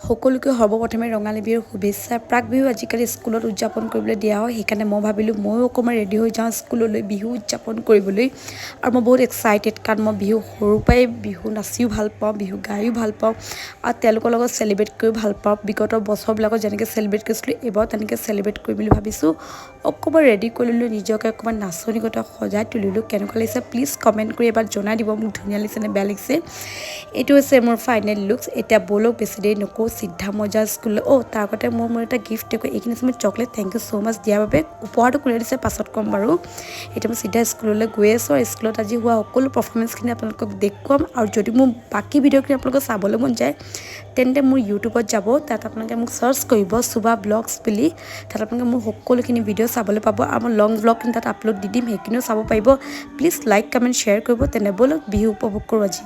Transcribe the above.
সকলোকে সৰ্বপ্ৰথমে ৰঙালী বিহুৰ শুভেচ্ছা। প্ৰাক বিহু আজিকালি স্কুলত উদযাপন কৰিবলৈ দিয়া হয়, সেইকাৰণে মই ভাবিলোঁ ময়ো অকণমান ৰেডি হৈ যাওঁ স্কুললৈ বিহু উদযাপন কৰিবলৈ। আৰু মই বহুত এক্সাইটেড, কাৰণ মই বিহু সৰুৰ পৰাই বিহু নাচিও ভাল পাওঁ, বিহু গায়ো ভাল পাওঁ আৰু তেওঁলোকৰ লগত চেলিব্ৰেট কৰিও ভাল পাওঁ। বিগত বছৰবিলাকত যেনেকৈ চেলিব্ৰেট কৰিছিলোঁ, এইবাৰো তেনেকৈ চেলিব্ৰেট কৰিম বুলি ভাবিছোঁ। অকণমান ৰেডি কৰি ল'লোঁ, নিজকে অকণমান নাচনীগত সজাই তুলিলোঁ। কেনেকুৱা লাগিছে প্লিজ কমেণ্ট কৰি এবাৰ জনাই দিব, মোক ধুনীয়া লাগিছে নে বেয়া লাগিছে। এইটো হৈছে মোৰ ফাইনেল লুকছ। এতিয়া ব'লক বেছি দেৰি নকৰোঁ, চিধা মজা স্কুললৈ। তাৰ আগতে মোৰ এটা গিফ্ট দেখোঁ, এইখিনি আছে মোৰ চকলেট। থেংক ইউ ছ' মাছ দিয়াৰ বাবে। উপহাৰটো কোনে দিছে পাছত ক'ম বাৰু। এতিয়া মই চিধা স্কুললৈ গৈ আছোঁ আৰু স্কুলত আজি হোৱা সকলো পাৰফৰ্মেঞ্চখিনি আপোনালোকক দেখুৱাম। আৰু যদি মোৰ বাকী ভিডিঅ'খিনি আপোনালোকক চাবলৈ মন যায়, তেন্তে মোৰ ইউটিউবত যাব, তাত আপোনালোকে মোক চাৰ্চ কৰিব শুভা ব্লগছ বুলি। তাত আপোনালোকে মোৰ সকলোখিনি ভিডিঅ' চাবলৈ পাব আৰু মই লং ব্লগখিনি তাত আপলোড দি দিম, সেইখিনিও চাব পাৰিব। প্লিজ লাইক কমেণ্ট শ্বেয়াৰ কৰিব। তেনে ব'লক বিহু উপভোগ কৰোঁ আজি।